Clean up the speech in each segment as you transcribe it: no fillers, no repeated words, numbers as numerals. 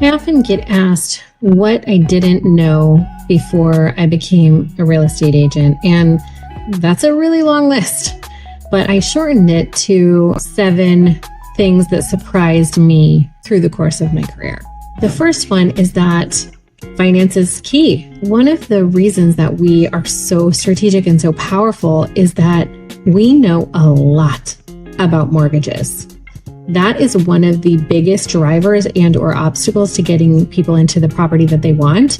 I often get asked what I didn't know before I became a real estate agent, and that's a really long list, but I shortened it to 7 things that surprised me through the course of my career. The first one is that finance is key. One of the reasons that we are so strategic and so powerful is that we know a lot about mortgages. That is one of the biggest drivers and/or obstacles to getting people into the property that they want.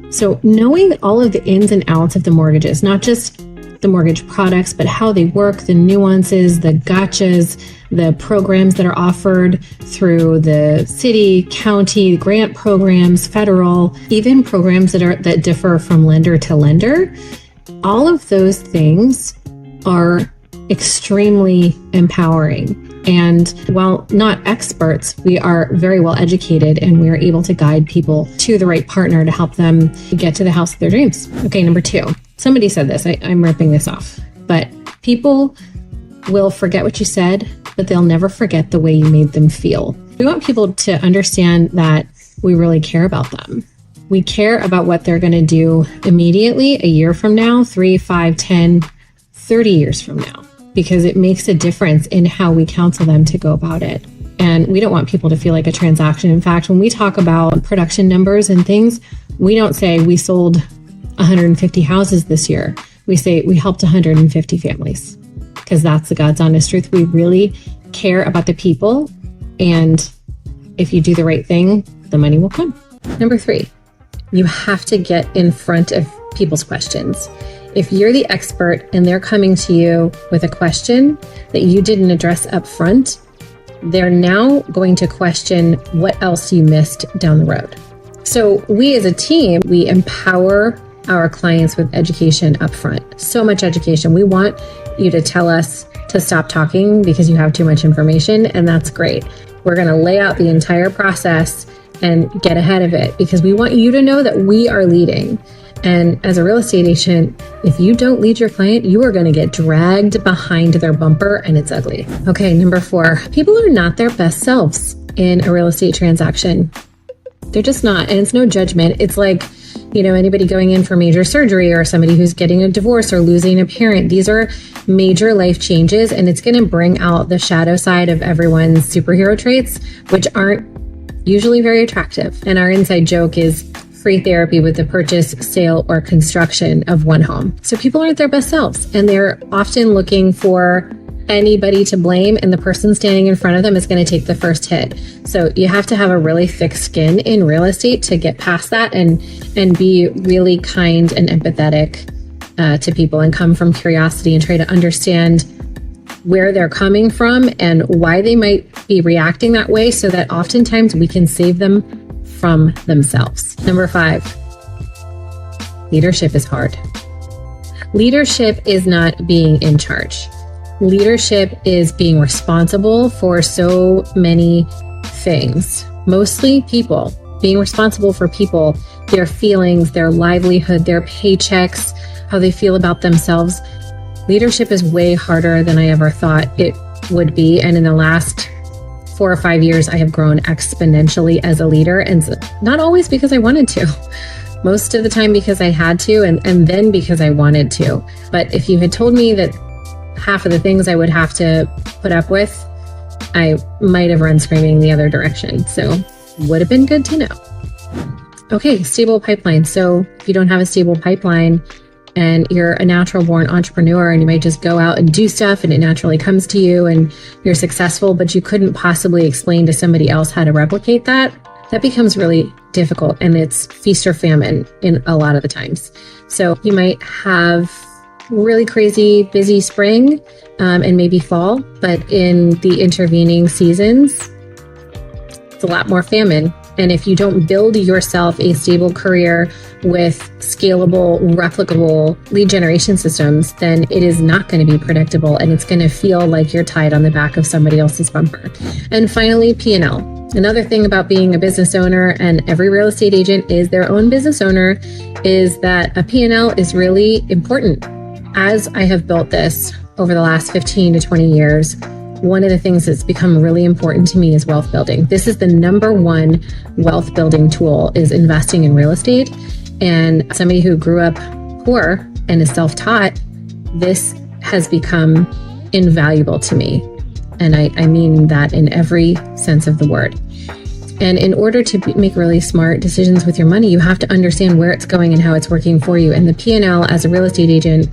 So knowing all of the ins and outs of the mortgages, not just the mortgage products, but how they work, the nuances, the gotchas, the programs that are offered through the city, county, grant programs, federal, even programs that differ from lender to lender. All of those things are extremely empowering. And while not experts, we are very well educated and we are able to guide people to the right partner to help them get to the house of their dreams. Okay, number 2. Somebody said this, I'm ripping this off, but people will forget what you said, but they'll never forget the way you made them feel. We want people to understand that we really care about them. We care about what they're going to do immediately, a year from now, 3, 5, 10, 30 years from now, because it makes a difference in how we counsel them to go about it. And we don't want people to feel like a transaction. In fact, when we talk about production numbers and things, we don't say we sold 150 houses this year. We say we helped 150 families, because that's the God's honest truth. We really care about the people. And if you do the right thing, the money will come. Number 3, you have to get in front of people's questions. If you're the expert and they're coming to you with a question that you didn't address up front, they're now going to question what else you missed down the road. So we as a team, we empower our clients with education up front. So much education. We want you to tell us to stop talking because you have too much information, and that's great. We're going to lay out the entire process and get ahead of it because we want you to know that we are leading. And as a real estate agent, if you don't lead your client, you are going to get dragged behind their bumper, and it's ugly. Okay, number 4, people are not their best selves in a real estate transaction. They're just not. And it's no judgment. It's like, anybody going in for major surgery or somebody who's getting a divorce or losing a parent. These are major life changes, and it's going to bring out the shadow side of everyone's superhero traits, which aren't usually very attractive. And our inside joke is free therapy with the purchase, sale, or construction of one home. So people aren't their best selves, and they're often looking for anybody to blame, and the person standing in front of them is going to take the first hit. So you have to have a really thick skin in real estate to get past that and be really kind and empathetic to people, and come from curiosity and try to understand where they're coming from and why they might be reacting that way, so that oftentimes we can save them from themselves. Number 5, leadership is hard. Leadership is not being in charge. Leadership is being responsible for so many things, mostly people, being responsible for people, their feelings, their livelihood, their paychecks, how they feel about themselves. Leadership is way harder than I ever thought it would be. And in the last 4 or 5 years, I have grown exponentially as a leader, and not always because I wanted to. Most of the time because I had to, and then because I wanted to. But if you had told me that half of the things I would have to put up with, I might have run screaming the other direction. So would have been good to know. Okay, stable pipeline. So if you don't have a stable pipeline and you're a natural born entrepreneur and you might just go out and do stuff and it naturally comes to you and you're successful, but you couldn't possibly explain to somebody else how to replicate that, that becomes really difficult, and it's feast or famine in a lot of the times. So you might have really crazy busy spring and maybe fall, but in the intervening seasons, it's a lot more famine. And if you don't build yourself a stable career with scalable, replicable lead generation systems, then it is not going to be predictable, and it's going to feel like you're tied on the back of somebody else's bumper. And finally, P&L. Another thing about being a business owner, and every real estate agent is their own business owner, is that a P&L is really important. As I have built this over the last 15 to 20 years, one of the things that's become really important to me is wealth building. This is the number one wealth building tool, is investing in real estate. And somebody who grew up poor and is self-taught, this has become invaluable to me. And I mean that in every sense of the word. And in order to make really smart decisions with your money, you have to understand where it's going and how it's working for you. And the P&L as a real estate agent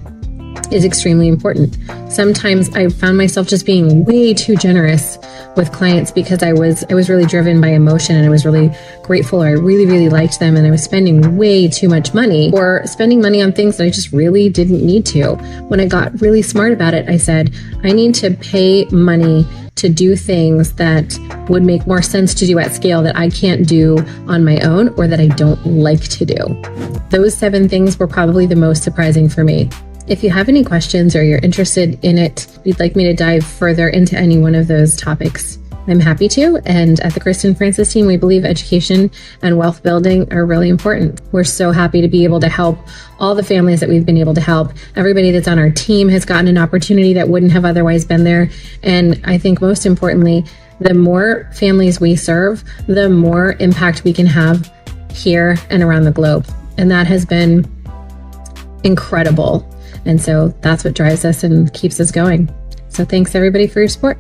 is extremely important. Sometimes I found myself just being way too generous with clients because I was really driven by emotion, and I was really grateful, or I really, really liked them, and I was spending way too much money, or spending money on things that I just really didn't need to. When I got really smart about it, I said, I need to pay money to do things that would make more sense to do at scale that I can't do on my own, or that I don't like to do. Those 7 things were probably the most surprising for me. If you have any questions or you're interested in it, you'd like me to dive further into any one of those topics, I'm happy to. And at the Kristin Francis Team, we believe education and wealth building are really important. We're so happy to be able to help all the families that we've been able to help. Everybody that's on our team has gotten an opportunity that wouldn't have otherwise been there. And I think most importantly, the more families we serve, the more impact we can have here and around the globe. And that has been incredible. And so that's what drives us and keeps us going. So thanks everybody for your support.